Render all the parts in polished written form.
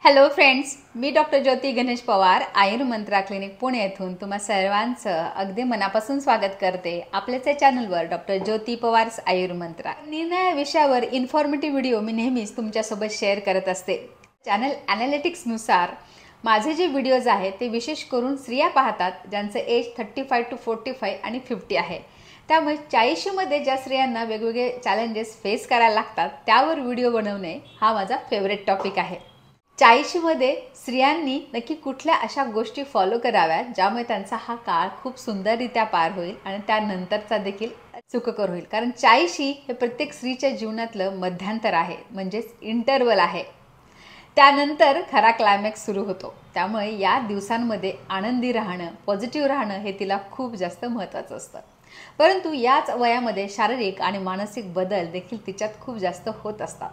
Hello friends, मी doctor ज्योती Ganesh Pawar Ayurmantra clinic Pune येथून तुम्हा सर्वांचं अगदी मनापासून स्वागत करते आपल्याच चॅनलवर डॉक्टर ज्योती पवार्स आयुर्मंत्रा. निर्णय विषयावर इन्फॉर्मेटिव्ह व्हिडिओ मी नेहमीच तुमच्यासोबत शेअर करत असते. चॅनल ॲनालिटिक्सनुसार माझे जे व्हिडिओज आहेत ते विशेष करून स्त्रिया पाहतात ज्यांचं एज 35 to 45 आणि 50 आहे. त्यामुळे 40 मध्ये ज्या स्त्रियांना वेगवेगळे चॅलेंजेस फेस करायला लागतात त्यावर व्हिडिओ बनवणे हा माझा फेवरेट टॉपिक आहे. 40 मध्ये स्त्रियांनी नक्की कुठल्या अशा गोष्टी फॉलो कराव्यात ज्यामुळे त्यांचा हा काळ खूप सुंदररित्या पार होईल आणि त्यानंतरचा देखील सुखकर होईल. कारण 40 हे प्रत्येक स्त्रीच्या जीवनातलं मध्यांतर आहे, म्हणजेच इंटरवल आहे. त्यानंतर खरा क्लायमॅक्स सुरू होतो. त्यामुळे या दिवसांमध्ये आनंदी राहणं, पॉझिटिव्ह राहणं हे तिला खूप जास्त महत्त्वाचं असतं. परंतु याच वयामध्ये शारीरिक आणि मानसिक बदल देखील तिच्यात खूप जास्त होत असतात.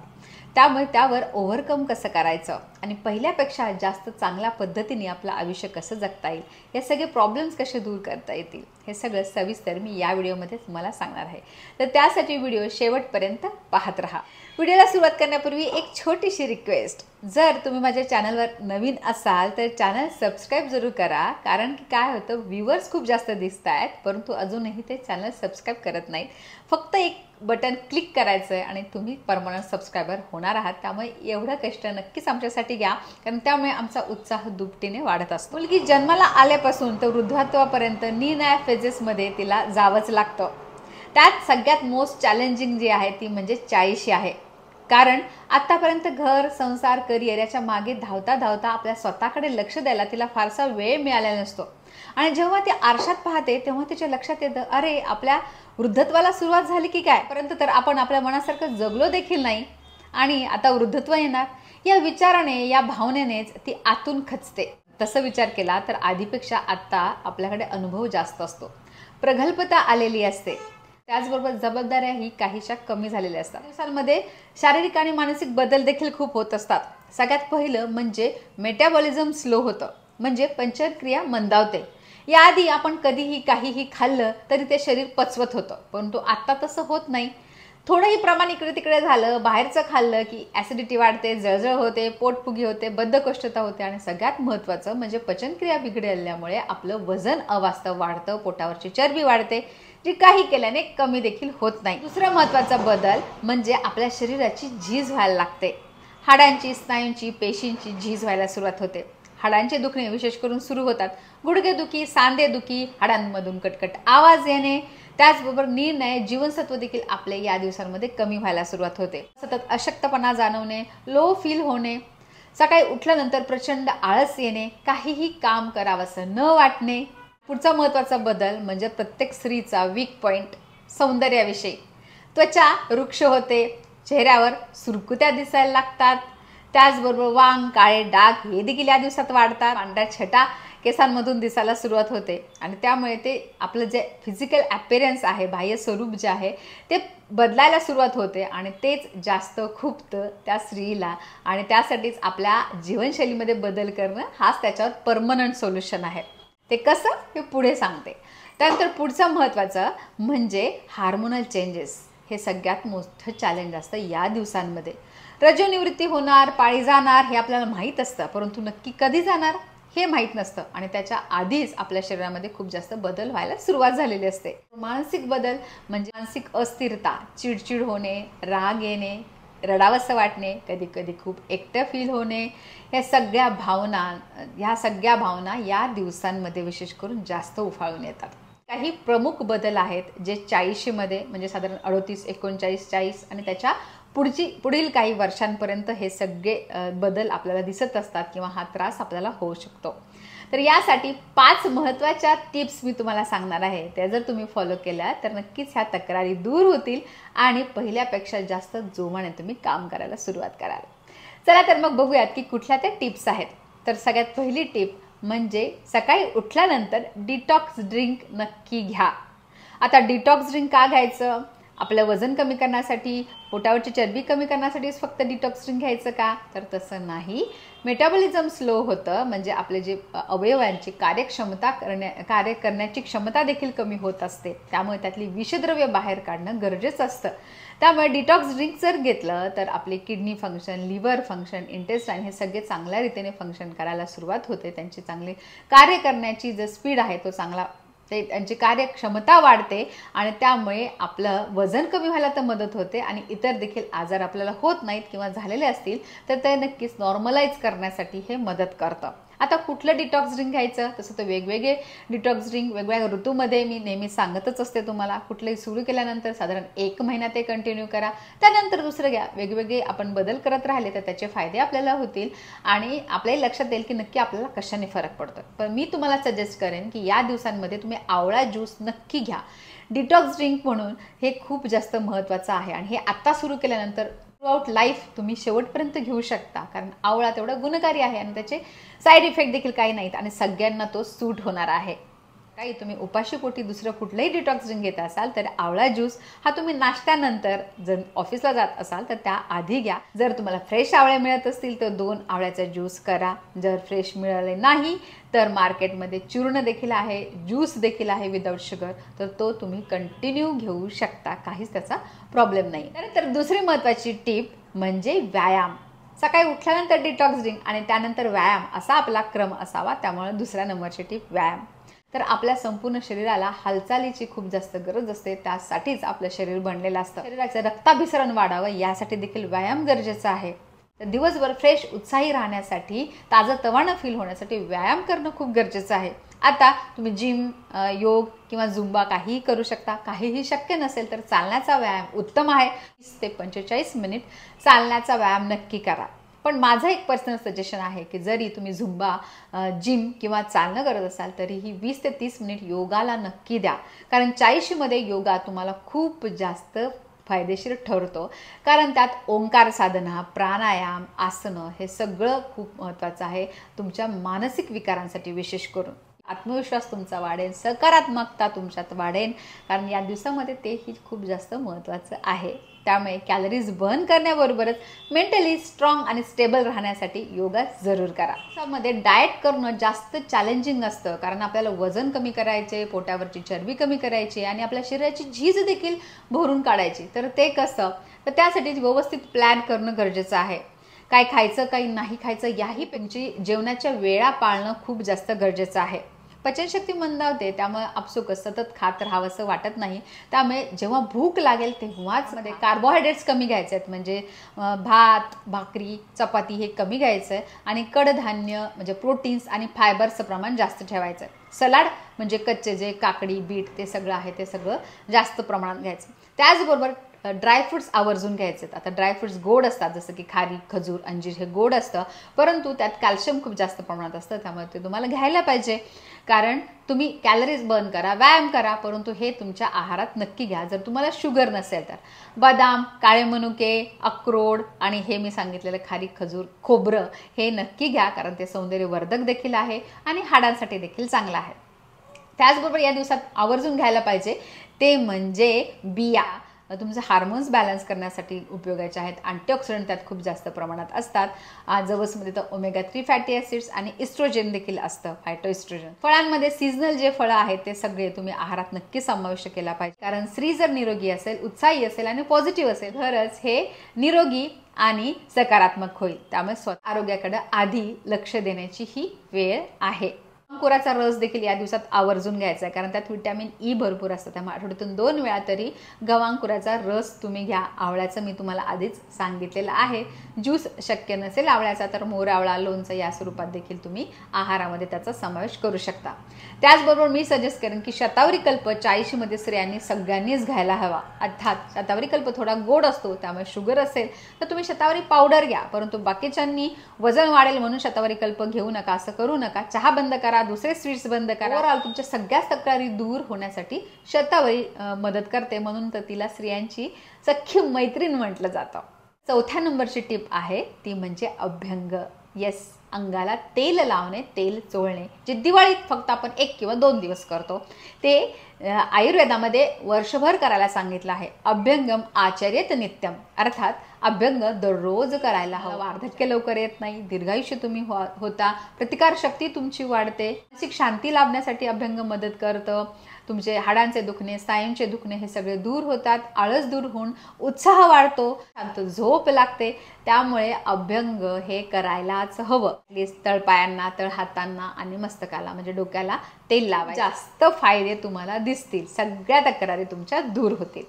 त्यामुळे त्यावर ओव्हरकम कसं करायचं आणि पहिल्यापेक्षा जास्त चांगल्या पद्धतीने आपलं आयुष्य कसं जगता येईल, हे सगळे प्रॉब्लेम्स कसे दूर करता येतील, हे सगळं सविस्तर मी या व्हिडिओमध्ये तुम्हाला सांगणार आहे. तर त्यासाठी व्हिडिओ शेवटपर्यंत पाहत राहा. व्हिडिओला सुरुवात करण्यापूर्वी एक छोटीशी रिक्वेस्ट, जर तुम्ही माझ्या चॅनलवर नवीन असाल तर चॅनल सबस्क्राईब जरूर करा. कारण की काय होतं, व्ह्यूवर्स खूप जास्त दिसत आहेत परंतु अजूनही ते चॅनल सबस्क्राईब करत नाहीत. फक्त एक बटन क्लिक करायचं आहे आणि तुम्ही परमनंट सबस्क्रायबर होणार आहात. त्यामुळे एवढं कष्ट नक्कीच आमच्यासाठी घ्या, कारण त्यामुळे आमचा उत्साह दुपटीने वाढत असतो. मुलगी जन्माला आल्यापासून तर वृद्धात्वापर्यंत निरनिराळ्या फेजेसमध्ये तिला जावंच लागतं. त्यात सगळ्यात मोस्ट चॅलेंजिंग जी आहे ती म्हणजे 40 आहे. कारण आतापर्यंत घर, संसार, करिअर याच्या मागे धावता धावता आपल्या स्वतःकडे लक्ष द्यायला तिला फारसा वेळ मिळालेला नसतो. आणि जेव्हा ती आरशात पाहते तेव्हा तिच्या लक्षात येतं, अरे आपल्या वृद्धत्वाला सुरुवात झाली की काय, परंतु तर आपण आपल्या मनासारखं जगलो देखील नाही आणि आता वृद्धत्व येणार या विचाराने, या भावनेनेच ती आतून खचते. तसं विचार केला तर आधीपेक्षा आता आपल्याकडे अनुभव जास्त असतो, प्रगल्भता आलेली असते. त्याचबरोबर जबाबदाऱ्याही काहीशा कमी झालेल्या असतात. दिवसांमध्ये शारीरिक आणि मानसिक बदल देखील खूप होत असतात. सगळ्यात पहिलं म्हणजे मेटाबॉलिझम स्लो होतं, म्हणजे पंचक्रिया मंदावते. याआधी आपण कधीही काहीही खाल्लं तरी ते शरीर पचवत होतं, परंतु आता तसं होत नाही. थोडंही प्रमाण इकडे तिकडे झालं, बाहेरचं खाल्लं की ॲसिडिटी वाढते, जळजळ होते, पोटफुगी होते, बद्धकोष्ठता होते आणि सगळ्यात महत्त्वाचं म्हणजे पचनक्रिया बिघडल्यामुळे आपलं वजन अवास्तव वाढतं, पोटावरची चरबी वाढते, जी काही केल्याने कमी देखील होत नाही. दुसरा महत्त्वाचा बदल म्हणजे आपल्या शरीराची झीज व्हायला लागते. हाडांची, स्नायूंची, पेशींची झीज व्हायला सुरुवात होते. हाडांचे दुखणे विशेष करून सुरू होतात. गुडघेदुखी, सांधेदुखी, हाडांमधून कटकट आवाज येणे, त्याचबरोबर निर्णय, जीवनसत्व देखील आपले या दिवसांमध्ये कमी व्हायला सुरुवात होते. सतत अशक्तपणा जाणवणे, लो फील होणे, सकाळी उठल्यानंतर प्रचंड आळस येणे, काहीही काम करावंसं न वाटणे. पुढचा महत्त्वाचा बदल म्हणजे प्रत्येक स्त्रीचा वीक पॉईंट सौंदर्याविषयी. त्वचा रुक्ष होते, चेहऱ्यावर सुरकुत्या दिसायला लागतात, त्याचबरोबर वांग, काळे डाग हे देखील या दिवसात वाढतात. पांढऱ्या छटा केसांमधून दिसायला सुरुवात होते आणि त्यामुळे ते आपलं जे फिजिकल ॲपिअरन्स आहे, बाह्य स्वरूप जे आहे ते बदलायला सुरुवात होते आणि तेच जास्त खुपतं त्या स्त्रीला. आणि त्यासाठीच आपल्या जीवनशैलीमध्ये बदल करणं हाच त्याच्यावर परमनंट सोल्युशन आहे. ते कसं हे पुढे सांगते. त्यानंतर पुढचं महत्त्वाचं म्हणजे हार्मोनल चेंजेस. हे सगळ्यात मोठं चॅलेंज असतं या दिवसांमध्ये. रजोनिवृत्ती होणार, पाळी जाणार हे आपल्याला माहीत असतं, परंतु नक्की कधी जाणार हे माहीत नसतं आणि त्याच्या आधीच आपल्या शरीरामध्ये खूप जास्त बदल व्हायला सुरुवात झालेली असते. मानसिक बदल म्हणजे मानसिक अस्थिरता, चिडचिड होणे, राग येणे, रडावंसं वाटणे, कधी कधी खूप एकटं फील होणे, ह्या सगळ्या भावना या दिवसांमध्ये विशेष करून जास्त उफाळून येतात. काही प्रमुख बदल आहेत जे 40 मध्ये म्हणजे साधारण 38, 39, 40 आणि त्याच्या पुढील काही वर्षांपर्यंत हे सगळे बदल आपल्याला दिसत असतात किंवा हा त्रास आपल्याला होऊ शकतो. तर यासाठी 5 महत्त्वाच्या टिप्स मी तुम्हाला सांगणार आहे. त्या जर तुम्ही फॉलो केल्या तर नक्कीच ह्या तक्रारी दूर होतील आणि पहिल्यापेक्षा जास्त जोमाने तुम्ही काम करायला सुरुवात कराल. चला तर मग बघूयात की कुठल्या त्या टिप्स आहेत. तर सगळ्यात पहिली टिप म्हणजे सकाळी उठल्यानंतर डिटॉक्स ड्रिंक नक्की घ्या. आता डिटॉक्स ड्रिंक का घ्यायचं? आपलं वजन कमी करण्यासाठी, पोटावरची चरबी कमी करण्यासाठीच फक्त डिटॉक्स ड्रिंक घ्यायचं का? तर तसं नाही. मेटाबॉलिझम स्लो होतं, म्हणजे आपले जे अवयवांची कार्य करण्याची क्षमता देखील कमी होत असते. त्यामुळे त्यातली विषद्रव्य बाहेर काढणं गरजेचं असतं. त्यामुळे डिटॉक्स ड्रिंक जर घेतलं तर आपले kidney function, liver function, intestine हे सगळे चांगल्या रीतीने फंक्शन करायला सुरुवात होते. त्यांची चांगली कार्य करण्याची जो स्पीड आहे तो चांगला, त्यांची कार्यक्षमता वाढते आणि त्यामुळे आपलं वजन कमी व्हायला तर मदत होते आणि इतर देखील आजार आपल्याला होत नाहीत किंवा झालेले असतील तर ते नक्कीच नॉर्मलाइज करण्यासाठी हे मदत करतं. आता कुठलं डिटॉक्स ड्रिंक घ्यायचं, तसं तर वेगवेगळे डिटॉक्स ड्रिंक वेगवेगळ्या ऋतूमध्ये मी नेहमी सांगतच असते तुम्हाला. कुठलंही सुरू केल्यानंतर साधारण 1 महिना ते कंटिन्यू करा, त्यानंतर दुसरं घ्या. वेगवेगळे आपण बदल करत राहिले तर त्याचे फायदे आपल्याला होतील आणि आपल्याही लक्षात येईल की नक्की आपल्याला कशाने फरक पडतो. पण मी तुम्हाला सजेस्ट करेन की या दिवसांमध्ये तुम्ही आवळा ज्यूस नक्की घ्या. डिटॉक्स ड्रिंक म्हणून हे खूप जास्त महत्त्वाचं आहे आणि हे आत्ता सुरू केल्यानंतर थ्रूआउट लाईफ तुम्ही शेवटपर्यंत घेऊ शकता, कारण आवळा तेवढा गुणकारी आहे आणि त्याचे साईड इफेक्ट देखील काही नाहीत आणि सगळ्यांना तो सूट होणार आहे. काही तुम्ही उपाशीपोटी दुसरं कुठलंही डिटॉक्स ड्रिंक घेत असाल तर आवळा ज्यूस हा तुम्ही नाश्त्यानंतर, जर ऑफिसला जात असाल तर त्या आधी घ्या. जर तुम्हाला फ्रेश आवळे मिळत असतील तर 2 आवळ्याचा ज्यूस करा. जर फ्रेश मिळाले नाही तर मार्केटमध्ये चूर्ण देखील आहे, ज्यूस देखील आहे विदाऊट शुगर, तर तो तुम्ही कंटिन्यू घेऊ शकता, काहीच त्याचा प्रॉब्लेम नाही. त्यानंतर दुसरी महत्त्वाची टिप म्हणजे व्यायाम. सकाळी उठल्यानंतर डिटॉक्स ड्रिंक आणि त्यानंतर व्यायाम असा आपला क्रम असावा. त्यामुळे दुसऱ्या नंबरची टिप व्यायाम. तर आपल्या संपूर्ण शरीराला हालचालीची खूप जास्त गरज असते, त्यासाठीच आपलं शरीर बनलेलं असतं. शरीराचं रक्ताभिसरण वाढावं यासाठी देखील व्यायाम गरजेचा आहे. तर दिवसभर फ्रेश उत्साही राहण्यासाठी, ताजंतवानं फील होण्यासाठी व्यायाम करणं खूप गरजेचं आहे. आता तुम्ही जिम, योग किंवा झुंबा काहीही करू शकता. काहीही शक्य नसेल तर चालण्याचा व्यायाम उत्तम आहे. 30 ते 45 मिनिट चालण्याचा व्यायाम नक्की करा. पण माझं एक पर्सनल सजेशन आहे की जरी तुम्ही झुंबा, जिम किंवा चालणं करत असाल तरीही 20 ते 30 मिनिट योगाला नक्की द्या, कारण 40मध्ये योगा तुम्हाला खूप जास्त फायदेशीर ठरतो. कारण त्यात ओंकार साधना, प्राणायाम, आसनं हे सगळं खूप महत्त्वाचं आहे तुमच्या मानसिक विकारांसाठी. विशेष करून आत्मविश्वास तुमचा वाढेल, सकारात्मकता तुमच्यात वाढेल, कारण या दिवसामध्ये तेही खूप जास्त महत्त्वाचं आहे. त्यामुळे कॅलरीज बर्न करण्याबरोबरच मेंटली स्ट्रॉंग आणि स्टेबल राहण्यासाठी योगा जरूर करा. त्यामध्ये डाएट करणं जास्त चॅलेंजिंग असतं, कारण आपल्याला वजन कमी करायचे, पोटावरची चरबी कमी करायची आणि आपल्या शरीराची झीज देखील भरून काढायची. तर ते कसं, तर त्यासाठी व्यवस्थित प्लॅन करणं गरजेचं आहे. काय खायचं, काही नाही खायचं याही पेक्षी जेवणाच्या वेळा पाळणं खूप जास्त गरजेचं आहे. पचनशक्ती मंदावते, त्यामुळे आपसुकच सतत खात राहावंसं वाटत नाही. त्यामुळे जेव्हा भूक लागेल तेव्हाच मध्ये कार्बोहायड्रेट्स कमी घ्यायचे आहेत, म्हणजे भात, भाकरी, चपाती हे कमी घ्यायचं आहे आणि कडधान्य म्हणजे प्रोटीन्स आणि फायबरचं प्रमाण जास्त ठेवायचं आहे. सलाड म्हणजे कच्चे जे काकडी, बीट ते सगळं आहे ते सगळं जास्त प्रमाणात घ्यायचं. त्याचबरोबर ड्रायफ्रूट्स आवर्जून घ्यायचे. आता ड्रायफ्रूट्स गोड असतात, जसं की खारी, खजूर, अंजीर हे गोड असतं, परंतु त्यात कॅल्शियम खूप जास्त प्रमाणात असतं, त्यामुळे ते तुम्हाला घ्यायला पाहिजे. कारण तुम्ही कॅलरीज बर्न करा, व्यायाम करा, परंतु हे तुमच्या आहारात नक्की घ्या. जर तुम्हाला शुगर नसेल तर बदाम, काळे मनुके, अक्रोड आणि हे मी सांगितलेलं खारी, खजूर, खोबरं हे नक्की घ्या, कारण ते सौंदर्यवर्धक देखील आहे आणि हाडांसाठी देखील चांगलं आहे. त्याचबरोबर या दिवसात आवर्जून घ्यायला पाहिजे ते म्हणजे बिया. तुमचे हार्मोन्स बॅलन्स करण्यासाठी उपयोगाचे आहेत. अँटीऑक्सिडंट त्यात खूप जास्त प्रमाणात असतात. जवसमध्ये तर ओमेगा 3 फॅटी ॲसिड्स आणि इस्ट्रोजेन देखील असतं, फायटोइस्ट्रोजन. फळांमध्ये सीझनल जे फळं आहेत ते सगळे तुम्ही आहारात नक्की समाविष्ट केला पाहिजे, कारण स्त्री जर निरोगी असेल, उत्साही असेल आणि पॉझिटिव्ह असेल तरच हे निरोगी आणि सकारात्मक होईल. त्यामुळे स्वतः आरोग्याकडे आधी लक्ष देण्याची ही वेळ आहे. गव्हांकुराचा रस देखील या दिवसात आवर्जून घ्यायचा आहे, कारण त्यात व्हिटॅमिन ई भरपूर असतं. त्यामुळे आठवड्यातून 2 वेळा तरी गव्हांकुराचा रस तुम्ही घ्या. आवळ्याचं मी तुम्हाला आधीच सांगितलेलं आहे. ज्यूस शक्य नसेल आवळ्याचा तर मोर आवळा, लोणचं या स्वरूपात देखील तुम्ही आहारामध्ये त्याचा समावेश करू शकता. त्याचबरोबर मी सजेस्ट करेन की शतावरी कल्प 40मध्ये स्त्रियांनी सगळ्यांनीच घ्यायला हवा. अर्थात शतावरी कल्प थोडा गोड असतो, त्यामुळे शुगर असेल तर तुम्ही शतावरी पावडर घ्या, परंतु बाकीच्यांनी वजन वाढेल म्हणून शतावरी कल्प घेऊ नका, असं करू नका. चहा बंद करा, दुसरे स्वीट्स बंद करा. ओव्हरऑल तुमच्या सगळ्याच तक्रारी दूर होण्यासाठी शतावरी मदत करते, म्हणून तर तिला स्त्रियांची सख्य मैत्रीण म्हटलं जातं. 4थ्या नंबरची टिप आहे ती म्हणजे अभ्यंग. येस, अंगाला तेल लावणे, तेल चोळणे, जे दिवाळीत फक्त आपण 1 किंवा 2 दिवस करतो, ते आयुर्वेदामध्ये वर्षभर करायला सांगितलं आहे. अभ्यंगम आचर्येत नित्यम, अर्थात अभ्यंग दररोज करायला हवा. वार्धक्य लवकर येत नाही, दीर्घायुष्य तुम्ही होता, प्रतिकारशक्ती तुमची वाढते, मानसिक शांती लाभण्यासाठी अभ्यंग मदत करतं. तुमचे हाडांचे दुखणे, स्नायूंचे दुखणे हे सगळे दूर होतात, आळस दूर होऊन उत्साह वाढतो, शांत झोप लागते. त्यामुळे अभ्यंग हे करायलाच हवं. तळपायांना, तळहातांना आणि मस्तकाला म्हणजे डोक्याला तेल लावायचं. जास्त फायदे तुम्हाला दिसतील, सगळ्या तक्रारी तुमच्या दूर होतील.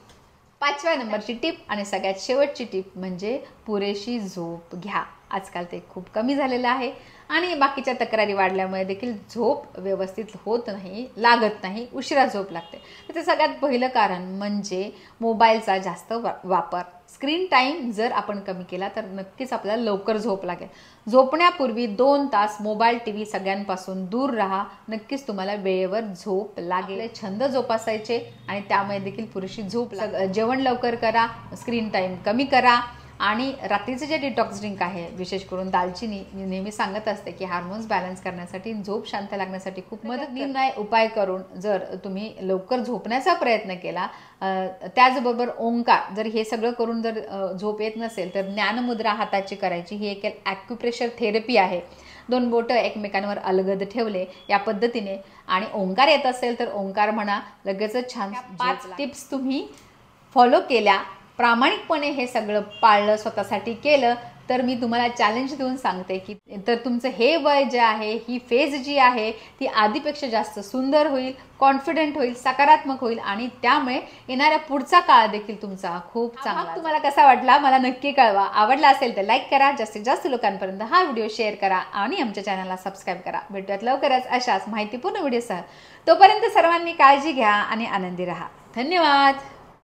5व्या नंबरची टिप आणि सगळ्यात शेवटची टिप म्हणजे पुरेशी झोप घ्या. आजकाल ते खूप कमी झालेलं आहे आणि बाकीच्या तक्रारी वाढल्यामुळे देखील झोप व्यवस्थित होत नाही, लागत नाही, उशिरा झोप लागते. त्याचं सगळ्यात पहिलं कारण म्हणजे मोबाईलचा जास्त वापर. स्क्रीन टाईम जर आपण कमी केला तर नक्कीच आपल्याला लवकर झोप लागेल. झोपण्यापूर्वी 2 तास मोबाईल, टी व्ही सगळ्यांपासून दूर राहा. नक्कीच तुम्हाला वेळेवर झोप लागेल. छंद जोपासायचे आणि त्यामुळे देखील पुरेशी झोप लागेल. जेवण लवकर करा, स्क्रीन टाईम कमी करा आणि रात्रीचे जे डिटॉक्स ड्रिंक आहे, विशेष करून दालचिनी, मी नेहमी सांगत असते की हार्मोन्स बॅलन्स करण्यासाठी, झोप शांत लागण्यासाठी खूप मदत. निर्णय उपाय करून जर तुम्ही लवकर झोपण्याचा प्रयत्न केला, त्याचबरोबर ओंकार, जर हे सगळं करून जर झोप येत नसेल तर ज्ञानमुद्रा हाताची करायची. ही एक ॲक्युप्रेशर थेरपी आहे. 2 बोटं एकमेकांवर अलगद ठेवले या पद्धतीने आणि ओंकार येत असेल तर ओंकार म्हणा, लगेचच छान. 5 टिप्स तुम्ही फॉलो केल्या, प्रामाणिकपणे हे सगळं पाळलं, स्वतःसाठी केलं तर मी तुम्हाला चॅलेंज देऊन सांगते की तर तुमचं हे वय जे आहे, ही फेज जी आहे ती आधीपेक्षा जास्त सुंदर होईल, कॉन्फिडंट होईल, सकारात्मक होईल आणि त्यामुळे येणाऱ्या पुढचा काळ देखील तुमचा खूप चांगला. तुम्हाला कसा वाटला मला नक्की कळवा. आवडला असेल तर लाईक करा, जास्तीत जास्त लोकांपर्यंत हा व्हिडिओ शेअर करा आणि आमच्या चॅनलला सबस्क्राईब करा. भेटूयात लवकरच अशाच माहितीपूर्ण व्हिडिओसह. तोपर्यंत सर्वांनी काळजी घ्या आणि आनंदी राहा. धन्यवाद.